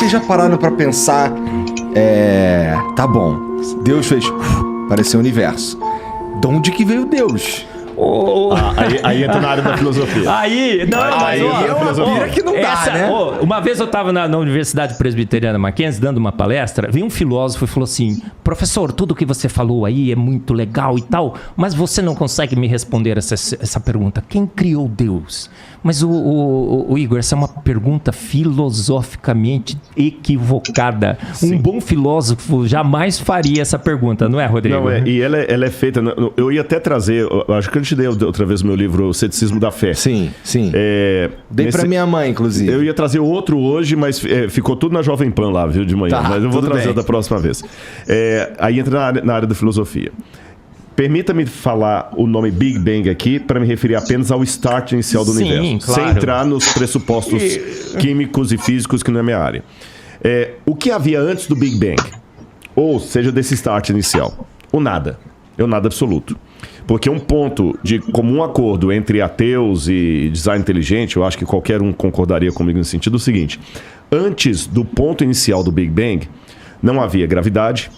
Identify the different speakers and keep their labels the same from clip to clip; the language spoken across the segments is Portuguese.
Speaker 1: vocês já pararam pra pensar? Tá bom, Deus fez... parecer o universo. De onde que veio Deus?
Speaker 2: Aí entra na área da filosofia.
Speaker 1: Aí que não dá, né?
Speaker 3: Uma vez eu estava na Universidade Presbiteriana Mackenzie dando uma palestra, veio um filósofo e falou assim: professor, tudo que você falou aí é muito legal e tal, mas você não consegue me responder essa pergunta. Quem criou Deus? Mas o Igor, essa é uma pergunta filosoficamente equivocada. Sim. Um bom filósofo jamais faria essa pergunta, não é, Rodrigo?
Speaker 2: Não, e ela é feita... Eu ia até trazer... Acho que eu te dei outra vez o meu livro, O Ceticismo da Fé.
Speaker 1: Sim. Dei pra minha mãe, inclusive.
Speaker 2: Eu ia trazer outro hoje, mas ficou tudo na Jovem Pan lá, viu, de manhã. Mas eu vou trazer da próxima vez. Aí entra na área da filosofia. Permita-me falar o nome Big Bang aqui para me referir apenas ao start inicial do universo.
Speaker 3: Claro.
Speaker 2: Sem entrar nos pressupostos químicos e físicos, que não é minha área. O que havia antes do Big Bang? Ou seja, desse start inicial? O nada. É o nada absoluto. Porque um ponto de comum acordo entre ateus e design inteligente, eu acho que qualquer um concordaria comigo no sentido seguinte: antes do ponto inicial do Big Bang, não havia gravidade,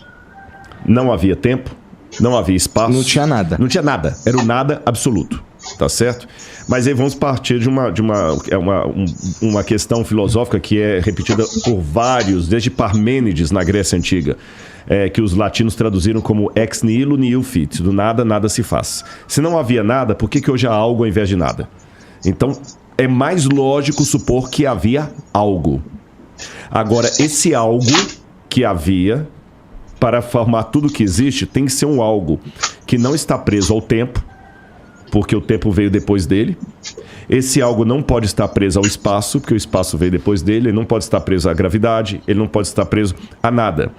Speaker 2: não havia tempo, não havia espaço.
Speaker 1: Não tinha nada.
Speaker 2: Não tinha nada. Era o nada absoluto. Tá certo? Mas aí vamos partir de uma questão filosófica que é repetida por vários, desde Parmênides na Grécia Antiga, que os latinos traduziram como ex nihilo nihil fit. Do nada, nada se faz. Se não havia nada, por que hoje há algo ao invés de nada? Então, é mais lógico supor que havia algo. Agora, esse algo que havia, para formar tudo que existe, tem que ser um algo que não está preso ao tempo, porque o tempo veio depois dele. Esse algo não pode estar preso ao espaço, porque o espaço veio depois dele. Ele não pode estar preso à gravidade, ele não pode estar preso a nada.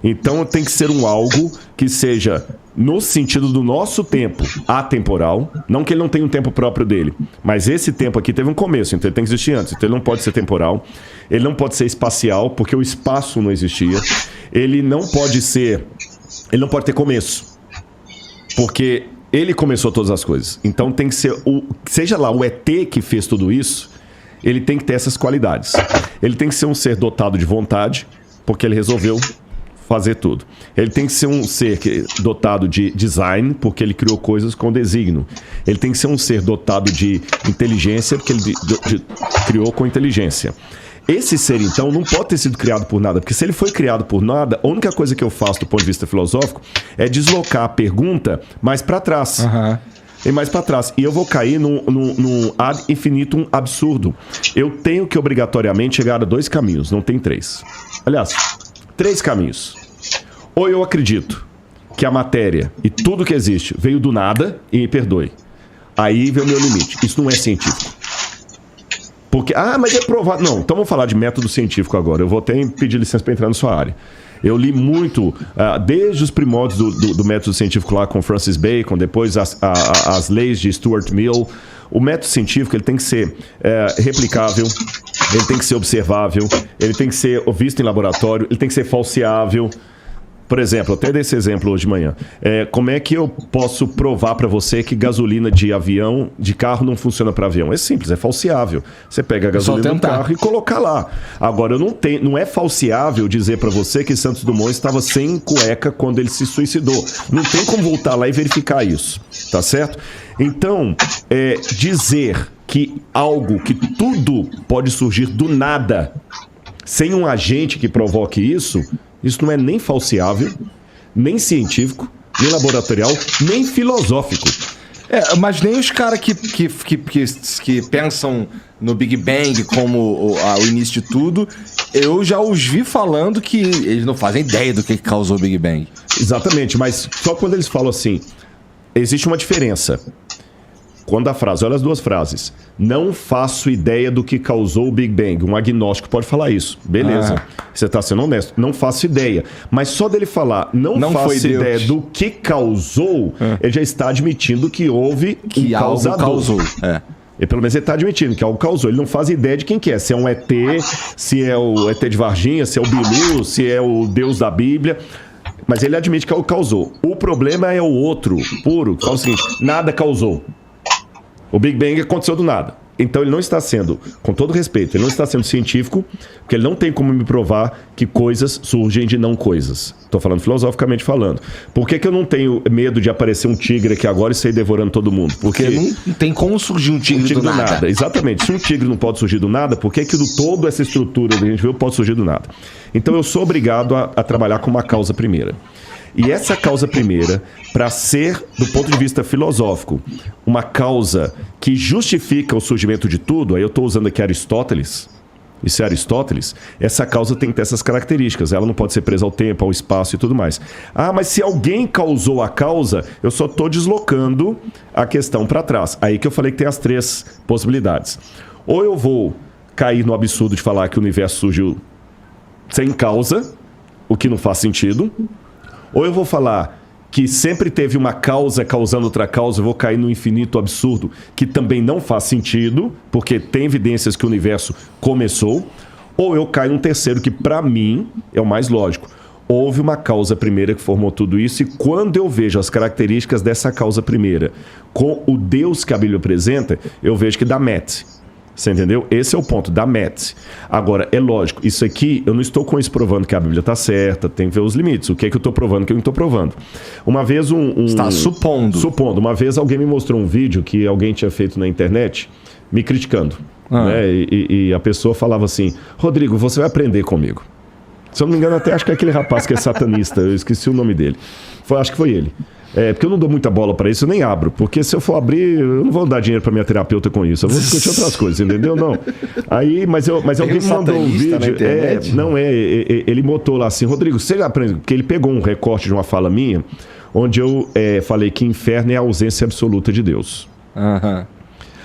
Speaker 2: Então tem que ser um algo que seja, no sentido do nosso tempo, atemporal. Não que ele não tenha um tempo próprio dele, mas esse tempo aqui teve um começo, então ele tem que existir antes. Então ele não pode ser temporal, ele não pode ser espacial, porque o espaço não existia. Ele não pode ter começo, porque ele começou todas as coisas. Então tem que ser seja lá o ET que fez tudo isso, ele tem que ter essas qualidades. Ele tem que ser um ser dotado de vontade, porque ele resolveu fazer tudo. Ele tem que ser um ser dotado de design, porque ele criou coisas com desígnio. Ele tem que ser um ser dotado de inteligência, porque ele criou com inteligência. Esse ser, então, não pode ter sido criado por nada, porque se ele foi criado por nada, a única coisa que eu faço do ponto de vista filosófico é deslocar a pergunta mais para trás. E mais para trás. E eu vou cair num ad infinitum absurdo. Eu tenho que obrigatoriamente chegar a 2 caminhos, não tem 3. Aliás, 3 caminhos. Ou eu acredito que a matéria e tudo que existe veio do nada, e me perdoe. Aí vem o meu limite. Isso não é científico. Porque, mas é provado. Não, então vamos falar de método científico agora. Eu vou até pedir licença para entrar na sua área. Eu li muito, desde os primórdios do método científico lá com Francis Bacon, depois as leis de Stuart Mill. O método científico ele tem que ser replicável, ele tem que ser observável, ele tem que ser visto em laboratório, ele tem que ser falseável. Por exemplo, até desse exemplo hoje de manhã. Como é que eu posso provar para você que gasolina de carro não funciona para avião? É simples, é falseável. Você pega a gasolina do carro e coloca lá. Agora, não é falseável dizer para você que Santos Dumont estava sem cueca quando ele se suicidou. Não tem como voltar lá e verificar isso, tá certo? Então, dizer que que tudo pode surgir do nada, sem um agente que provoque isso não é nem falseável, nem científico, nem laboratorial, nem filosófico.
Speaker 1: Mas nem os caras que pensam no Big Bang como o início de tudo, eu já os vi falando que eles não fazem ideia do que causou o Big Bang.
Speaker 2: Exatamente, mas só quando eles falam assim, existe uma diferença. Quando a frase, olha as 2 frases. Não faço ideia do que causou o Big Bang. Um agnóstico pode falar isso. Beleza. Você está sendo honesto. Não faço ideia. Mas só dele falar não faço ideia do que causou, ele já está admitindo que houve
Speaker 1: que
Speaker 2: um causador.
Speaker 1: Algo causou.
Speaker 2: E pelo menos ele está admitindo que algo causou. Ele não faz ideia de quem que é. Se é um ET, se é o ET de Varginha, se é o Bilu, se é o Deus da Bíblia. Mas ele admite que algo causou. O problema é o outro, puro, que fala o seguinte: nada causou. O Big Bang aconteceu do nada. Então ele não está sendo, com todo respeito, ele não está sendo científico, porque ele não tem como me provar que coisas surgem de não coisas. Estou falando filosoficamente falando. Por que eu não tenho medo de aparecer um tigre aqui agora e sair devorando todo mundo?
Speaker 1: Porque não tem como surgir um tigre do nada.
Speaker 2: Exatamente. Se um tigre não pode surgir do nada, por que toda essa estrutura que a gente viu pode surgir do nada? Então eu sou obrigado a trabalhar com uma causa primeira. E essa causa primeira, para ser, do ponto de vista filosófico, uma causa que justifica o surgimento de tudo, aí eu estou usando aqui Aristóteles, isso é Aristóteles, essa causa tem que ter essas características, ela não pode ser presa ao tempo, ao espaço e tudo mais. Ah, mas se alguém causou a causa, eu só estou deslocando a questão para trás. Aí que eu falei que tem as 3 possibilidades. Ou eu vou cair no absurdo de falar que o universo surgiu sem causa, o que não faz sentido. Ou eu vou falar que sempre teve uma causa causando outra causa, eu vou cair no infinito absurdo, que também não faz sentido, porque tem evidências que o universo começou. Ou eu caio num terceiro, que para mim é o mais lógico. Houve uma causa primeira que formou tudo isso, e quando eu vejo as características dessa causa primeira com o Deus que a Bíblia apresenta, eu vejo que dá match. Você entendeu? Esse é o ponto, da METS. Agora, é lógico, isso aqui, eu não estou com isso provando que a Bíblia está certa, tem que ver os limites. O que é que eu estou provando, o que eu não estou provando. Uma vez
Speaker 1: está supondo.
Speaker 2: Supondo. Uma vez alguém me mostrou um vídeo que alguém tinha feito na internet, me criticando. Né? E a pessoa falava assim, Rodrigo, você vai aprender comigo. Se eu não me engano, até acho que é aquele rapaz que é satanista, eu esqueci o nome dele. Acho que foi ele. Porque eu não dou muita bola pra isso, eu nem abro. Porque se eu for abrir, eu não vou dar dinheiro pra minha terapeuta com isso. Eu vou discutir outras coisas, entendeu? Não. Aí, mas alguém me mandou um vídeo. Ele botou lá assim, Rodrigo, você aprende. Porque ele pegou um recorte de uma fala minha, onde eu falei que inferno é a ausência absoluta de Deus.
Speaker 1: Aham.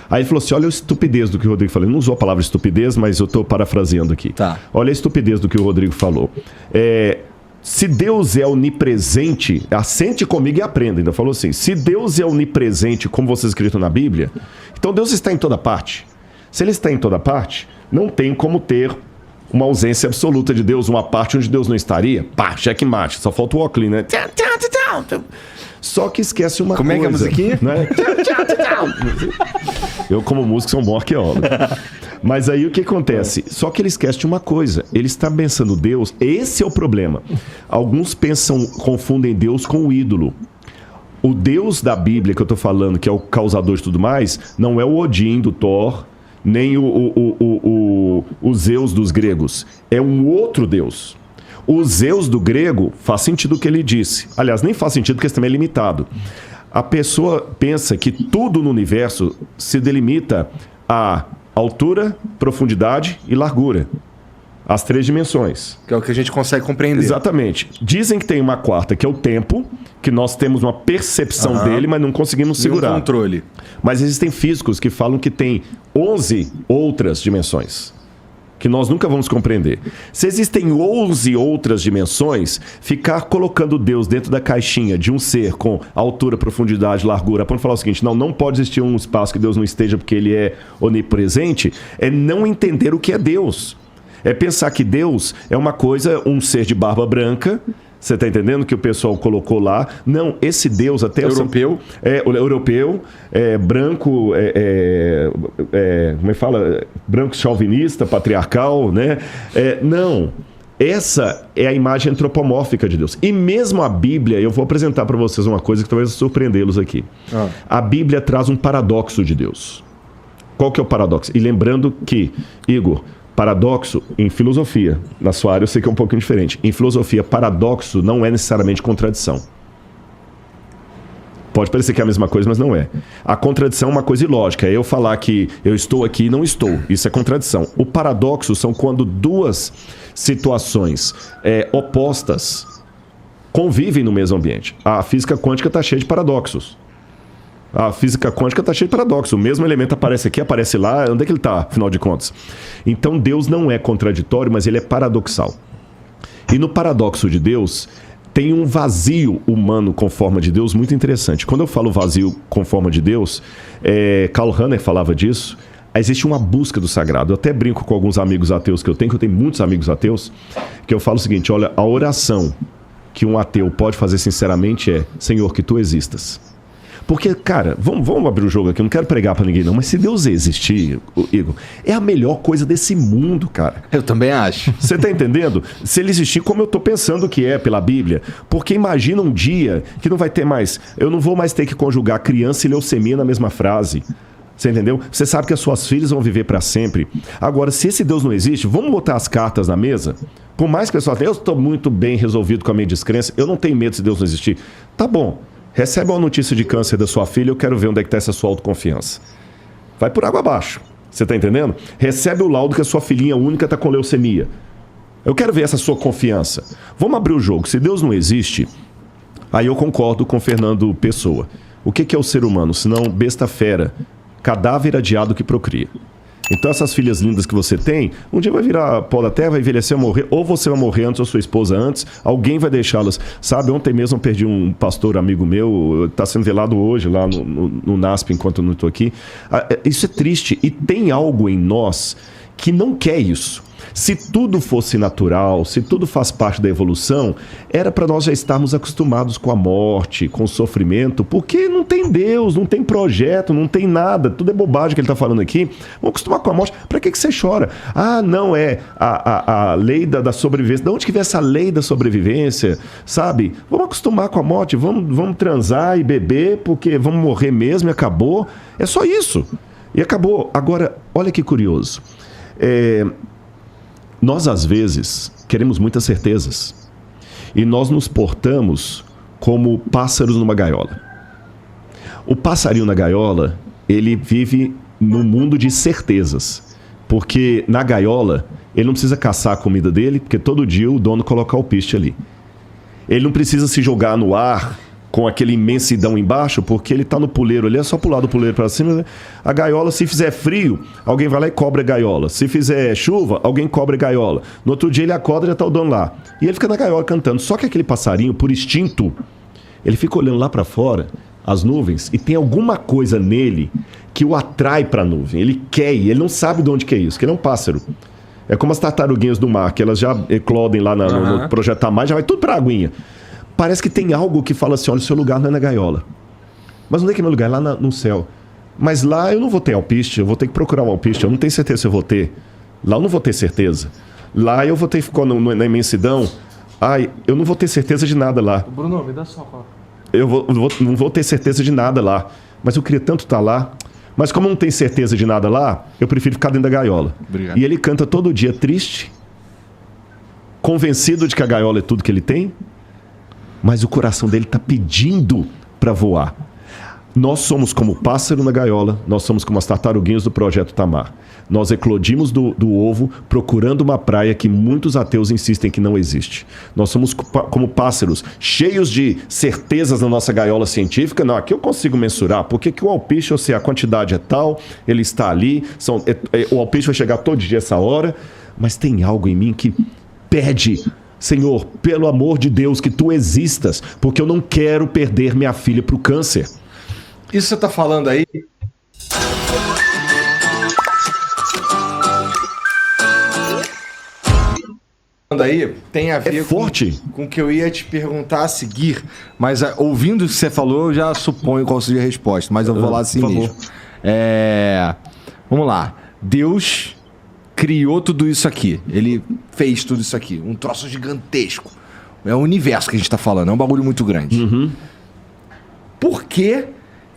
Speaker 2: Aí ele falou assim, olha a estupidez do que o Rodrigo falou. Ele não usou a palavra estupidez, mas eu estou parafraseando aqui.
Speaker 1: Tá.
Speaker 2: Olha a estupidez do que o Rodrigo falou. Se Deus é onipresente, assente comigo e aprenda. Ainda falou assim, se Deus é onipresente, como você escrito na Bíblia, então Deus está em toda parte. Se ele está em toda parte, não tem como ter uma ausência absoluta de Deus, uma parte onde Deus não estaria. Pá, checkmate, só falta o óculos, né? Só que esquece uma
Speaker 1: Como
Speaker 2: coisa.
Speaker 1: Como é que é a musiquinha?
Speaker 2: Né? Eu, como músico, sou um bom arqueólogo. Mas aí o que acontece? Só que ele esquece de uma coisa. Ele está pensando Deus. Esse é o problema. Alguns confundem Deus com o ídolo. O Deus da Bíblia que eu estou falando, que é o causador de tudo mais, não é o Odin do Thor, nem o Zeus dos gregos. É um outro Deus. O Zeus do grego faz sentido o que ele disse. Aliás, nem faz sentido porque isso também é limitado. A pessoa pensa que tudo no universo se delimita a altura, profundidade e largura. As 3 dimensões.
Speaker 1: Que é o que a gente consegue compreender.
Speaker 2: Exatamente. Dizem que tem uma quarta, que é o tempo, que nós temos uma percepção dele, mas não conseguimos segurar.
Speaker 1: Um controle.
Speaker 2: Mas existem físicos que falam que tem 11 outras dimensões, que nós nunca vamos compreender. Se existem 11 outras dimensões, ficar colocando Deus dentro da caixinha de um ser com altura, profundidade, largura, para falar o seguinte, não pode existir um espaço que Deus não esteja porque ele é onipresente, é não entender o que é Deus. É pensar que Deus é uma coisa, um ser de barba branca. Você está entendendo que o pessoal colocou lá? Não, esse Deus até...
Speaker 1: Europeu.
Speaker 2: Europeu, branco, como é que fala? Branco chauvinista, patriarcal, né? Não, essa é a imagem antropomórfica de Deus. E mesmo a Bíblia, eu vou apresentar para vocês uma coisa que talvez surpreendê-los aqui. A Bíblia traz um paradoxo de Deus. Qual que é o paradoxo? E lembrando que, Igor... Paradoxo, em filosofia, na sua área eu sei que é um pouquinho diferente. Em filosofia, paradoxo não é necessariamente contradição. Pode parecer que é a mesma coisa, mas não é. A contradição é uma coisa ilógica. É eu falar que eu estou aqui e não estou. Isso é contradição. O paradoxo são quando 2 situações opostas convivem no mesmo ambiente. A física quântica está cheia de paradoxos. A física quântica está cheia de paradoxos. O mesmo elemento aparece aqui, aparece lá. Onde é que ele está, afinal de contas? Então, Deus não é contraditório, mas ele é paradoxal. E no paradoxo de Deus, tem um vazio humano com forma de Deus muito interessante. Quando eu falo vazio com forma de Deus, Karl Rahner falava disso, existe uma busca do sagrado. Eu até brinco com alguns amigos ateus que eu tenho muitos amigos ateus, que eu falo o seguinte, olha, a oração que um ateu pode fazer sinceramente é, Senhor, que tu existas. Porque, cara, vamos abrir o jogo aqui, eu não quero pregar pra ninguém não, mas se Deus existir, Igor, é a melhor coisa desse mundo, cara.
Speaker 1: Eu também acho.
Speaker 2: Você tá entendendo? Se ele existir como eu tô pensando que é pela Bíblia. Porque imagina um dia que não vai ter mais... Eu não vou mais ter que conjugar criança e leucemia na mesma frase. Você entendeu? Você sabe que as suas filhas vão viver para sempre. Agora, se esse Deus não existe, vamos botar as cartas na mesa? Por mais que a pessoa tenha, eu estou muito bem resolvido com a minha descrença, eu não tenho medo se Deus não existir. Tá bom, recebe uma notícia de câncer da sua filha, eu quero ver onde é que está essa sua autoconfiança. Vai por água abaixo. Você tá entendendo? Recebe o laudo que a sua filhinha única está com leucemia. Eu quero ver essa sua confiança. Vamos abrir o jogo. Se Deus não existe, aí eu concordo com Fernando Pessoa. O que é o ser humano? Senão besta fera, cadáver adiado que procria. Então essas filhas lindas que você tem, um dia vai virar pó da terra, vai envelhecer, morrer, ou você vai morrer antes, ou sua esposa antes, alguém vai deixá-las. Sabe, ontem mesmo eu perdi um pastor amigo meu, está sendo velado hoje lá no NASP, enquanto eu não estou aqui. Isso é triste, e tem algo em nós que não quer isso. Se tudo fosse natural, se tudo faz parte da evolução, era para nós já estarmos acostumados com a morte, com o sofrimento, porque não tem Deus, não tem projeto, não tem nada, tudo é bobagem que ele está falando aqui. Vamos acostumar com a morte. Para que você chora? Ah, não, é a lei da sobrevivência. De onde que vem essa lei da sobrevivência? Sabe? Vamos acostumar com a morte, vamos transar e beber, porque vamos morrer mesmo e acabou. É só isso. E acabou. Agora, olha que curioso. Nós, às vezes, queremos muitas certezas. E nós nos portamos como pássaros numa gaiola. O passarinho na gaiola, ele vive num mundo de certezas. Porque na gaiola, ele não precisa caçar a comida dele, porque todo dia o dono coloca o alpiste ali. Ele não precisa se jogar no ar com aquele imensidão embaixo, porque ele está no puleiro ali, é só pular do puleiro para cima. Né? A gaiola, se fizer frio, alguém vai lá e cobra a gaiola. Se fizer chuva, alguém cobra a gaiola. No outro dia ele acorda e já está o dono lá. E ele fica na gaiola cantando. Só que aquele passarinho, por instinto, ele fica olhando lá para fora, as nuvens, e tem alguma coisa nele que o atrai para a nuvem. Ele quer ir, ele não sabe de onde que é isso, que ele é um pássaro. É como as tartaruguinhas do mar, que elas já eclodem lá no Projetar Mais, já vai tudo para a aguinha. Parece que tem algo que fala assim, olha, o seu lugar não é na gaiola. Mas onde é que é meu lugar? É lá no céu. Mas lá eu não vou ter alpiste, eu vou ter que procurar um alpiste, eu não tenho certeza se eu vou ter. Lá eu não vou ter certeza. Lá eu vou ter que ficar na imensidão. Ai, eu não vou ter certeza de nada lá.
Speaker 4: Bruno, me dá só a coca.
Speaker 2: Não vou ter certeza de nada lá. Mas eu queria tanto estar lá. Mas como eu não tenho certeza de nada lá, eu prefiro ficar dentro da gaiola.
Speaker 1: Obrigado.
Speaker 2: E ele canta todo dia triste, convencido de que a gaiola é tudo que ele tem, mas o coração dele está pedindo para voar. Nós somos como o pássaro na gaiola, nós somos como as tartaruguinhas do Projeto Tamar. Nós eclodimos do ovo procurando uma praia que muitos ateus insistem que não existe. Nós somos como pássaros, cheios de certezas na nossa gaiola científica. Não, aqui eu consigo mensurar, porque que o alpiste, ou seja, a quantidade é tal, ele está ali, o alpiste vai chegar todo dia essa hora, mas tem algo em mim que pede... Senhor, pelo amor de Deus, que tu existas, porque eu não quero perder minha filha para o câncer.
Speaker 1: Isso você tá falando aí... tem a ver
Speaker 2: forte.
Speaker 1: Com o que eu ia te perguntar a seguir, mas ouvindo o que você falou, eu já suponho qual seria a resposta, mas eu vou lá assim mesmo. Vamos lá. Deus criou tudo isso aqui. Ele fez tudo isso aqui. Um troço gigantesco. É o universo que a gente tá falando. É um bagulho muito grande.
Speaker 2: Uhum.
Speaker 1: Por que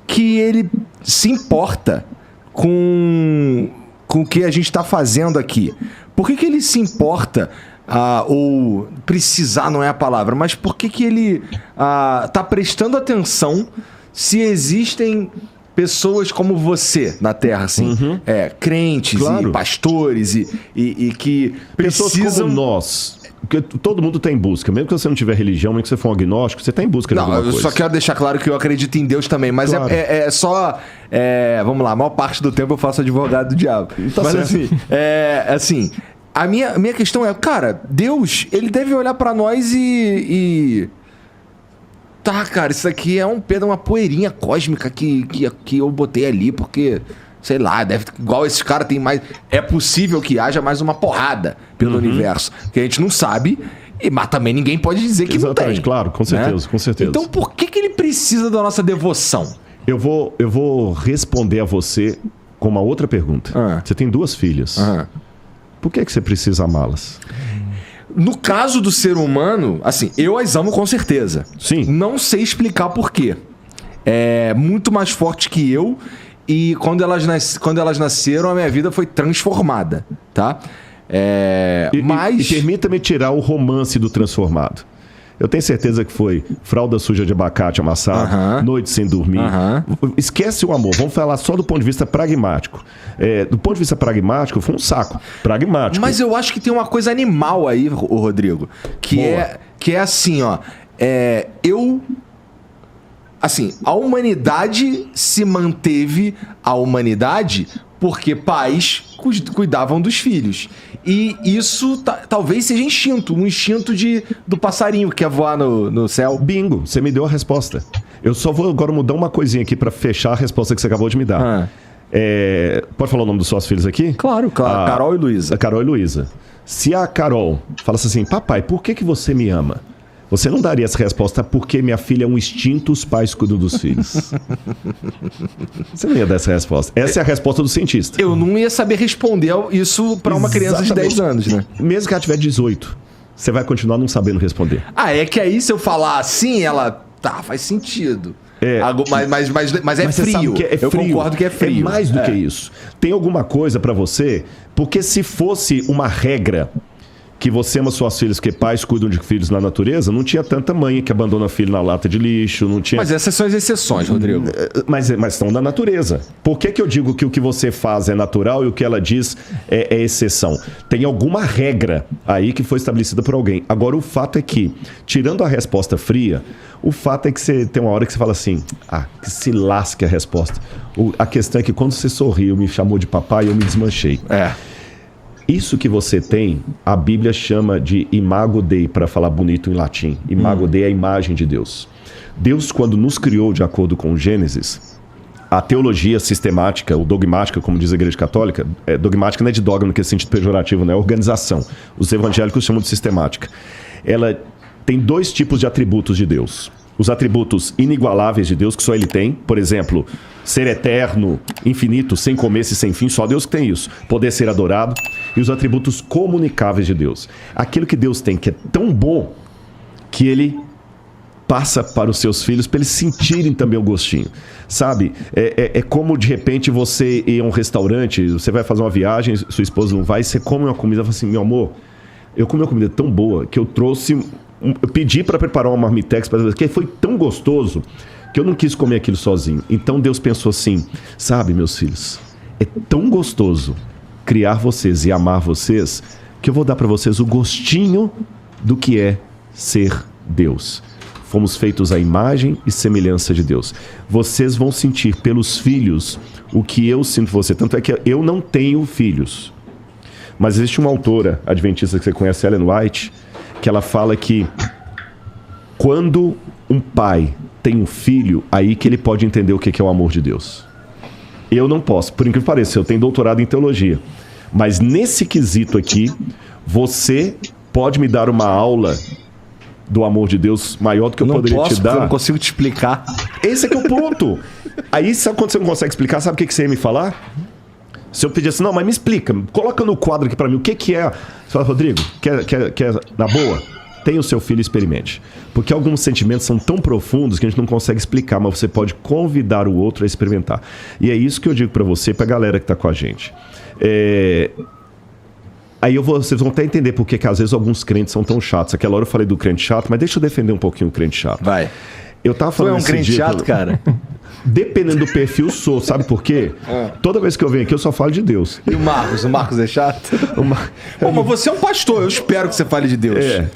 Speaker 1: ele se importa com o que a gente tá fazendo aqui? Por que ele se importa, ou precisar não é a palavra, mas por que ele tá prestando atenção se existem... pessoas como você na Terra, assim, crentes, claro, e pastores e que
Speaker 2: pessoas
Speaker 1: precisam...
Speaker 2: como nós. Porque todo mundo está em busca. Mesmo que você não tiver religião, mesmo que você for um agnóstico, você está em busca de alguma coisa.
Speaker 1: Eu só quero deixar claro que eu acredito em Deus também, mas claro, é só... vamos lá, a maior parte do tempo eu faço advogado do diabo.
Speaker 2: Tá
Speaker 1: mas
Speaker 2: certo.
Speaker 1: assim, a minha questão é, cara, Deus, ele deve olhar pra nós e... Tá, cara, isso aqui é uma poeirinha cósmica que eu botei ali, porque, sei lá, igual esse cara tem mais... É possível que haja mais uma porrada pelo universo, que a gente não sabe, mas também ninguém pode dizer que não tem.
Speaker 2: Claro, com certeza,
Speaker 1: né?
Speaker 2: com certeza.
Speaker 1: Então por que ele precisa da nossa devoção?
Speaker 2: Eu vou responder a você com uma outra pergunta. Você tem 2 filhas. Por que você precisa amá-las?
Speaker 1: No caso do ser humano, assim, eu as amo com certeza.
Speaker 2: Sim.
Speaker 1: Não sei explicar por quê. É muito mais forte que eu. E quando elas nasceram, a minha vida foi transformada, tá?
Speaker 2: E permita-me tirar o romance do transformado. Eu tenho certeza que foi fralda suja de abacate amassado, noite sem dormir. Esquece o amor, vamos falar só do ponto de vista pragmático. Do ponto de vista pragmático, foi um saco. Pragmático.
Speaker 1: Mas eu acho que tem uma coisa animal aí, o Rodrigo, que é assim, ó. Assim, a humanidade se manteve a humanidade porque pais cuidavam dos filhos. E isso talvez seja instinto, um instinto do passarinho que quer voar no céu.
Speaker 2: Bingo, você me deu a resposta. Eu só vou agora mudar uma coisinha aqui pra fechar a resposta que você acabou de me dar. Pode falar o nome dos suas filhas aqui?
Speaker 1: Claro. Carol e Luísa.
Speaker 2: Carol e Luísa. Se a Carol falasse assim, papai, por que você me ama? Você não daria essa resposta porque minha filha é um instinto, os pais cuidam dos filhos. Você não ia dar essa resposta. Essa é a resposta do cientista.
Speaker 1: Eu não ia saber responder isso pra uma criança de 10 anos, né?
Speaker 2: Mesmo que ela tiver 18, você vai continuar não sabendo responder.
Speaker 1: É que aí se eu falar assim, ela... Tá, faz sentido. Mas é frio. Eu concordo que é frio.
Speaker 2: É mais do que isso. Tem alguma coisa pra você... Porque se fosse uma regra... que você ama suas filhas porque pais cuidam de filhos na natureza, não tinha tanta mãe que abandona filho na lata de lixo, não tinha...
Speaker 1: Mas essas são as exceções, Rodrigo.
Speaker 2: Mas estão na natureza. Por que eu digo que o que você faz é natural e o que ela diz é exceção? Tem alguma regra aí que foi estabelecida por alguém. Agora, o fato é que, tirando a resposta fria, o fato é que você tem uma hora que você fala assim, que se lasque a resposta. A questão é que quando você sorriu, me chamou de papai, eu me desmanchei. Isso que você tem, a Bíblia chama de imago Dei, para falar bonito em latim. Imago Dei é a imagem de Deus. Deus, quando nos criou de acordo com Gênesis, a teologia sistemática, ou dogmática, como diz a Igreja Católica, dogmática não é de dogma no sentido pejorativo, não é organização. Os evangélicos chamam de sistemática. Ela tem 2 tipos de atributos de Deus. Os atributos inigualáveis de Deus, que só Ele tem, por exemplo, ser eterno, infinito, sem começo e sem fim, só Deus que tem isso. Poder ser adorado. E os atributos comunicáveis de Deus. Aquilo que Deus tem que é tão bom que Ele passa para os seus filhos para eles sentirem também o gostinho. Sabe? É como de repente você ir a um restaurante, você vai fazer uma viagem, sua esposa não vai, você come uma comida e fala assim, meu amor, eu comi uma comida tão boa que eu trouxe... Eu pedi para preparar uma marmitex, porque foi tão gostoso que eu não quis comer aquilo sozinho. Então Deus pensou assim, sabe, meus filhos, é tão gostoso criar vocês e amar vocês que eu vou dar para vocês o gostinho do que é ser Deus. Fomos feitos à imagem e semelhança de Deus. Vocês vão sentir pelos filhos o que eu sinto por você. Tanto é que eu não tenho filhos. Mas existe uma autora adventista que você conhece, Ellen White, que ela fala que quando um pai tem um filho, aí que ele pode entender o que é o amor de Deus. Eu não posso, por incrível que pareça, eu tenho doutorado em teologia. Mas nesse quesito aqui, você pode me dar uma aula do amor de Deus maior do que eu poderia te dar.
Speaker 1: Eu não consigo te explicar.
Speaker 2: Esse é que é o ponto. Aí, sabe quando você não consegue explicar, sabe o que você ia me falar? Se eu pedir assim, não, mas me explica, coloca no quadro aqui pra mim, o que é... Você fala, Rodrigo, quer na boa? Tenha o seu filho e experimente. Porque alguns sentimentos são tão profundos que a gente não consegue explicar, mas você pode convidar o outro a experimentar. E é isso que eu digo pra você e pra galera que tá com a gente. Aí vocês vão até entender por que às vezes alguns crentes são tão chatos. Aquela hora eu falei do crente chato, mas deixa eu defender um pouquinho o crente chato.
Speaker 1: Vai.
Speaker 2: Eu tava falando
Speaker 1: Tu é um crente chato, cara?
Speaker 2: Dependendo do perfil, sou. Sabe por quê? Toda vez que eu venho aqui, eu só falo de Deus.
Speaker 1: E o Marcos? O Marcos é chato? Pô, mas você é um pastor. Eu espero que você fale de Deus.
Speaker 2: É.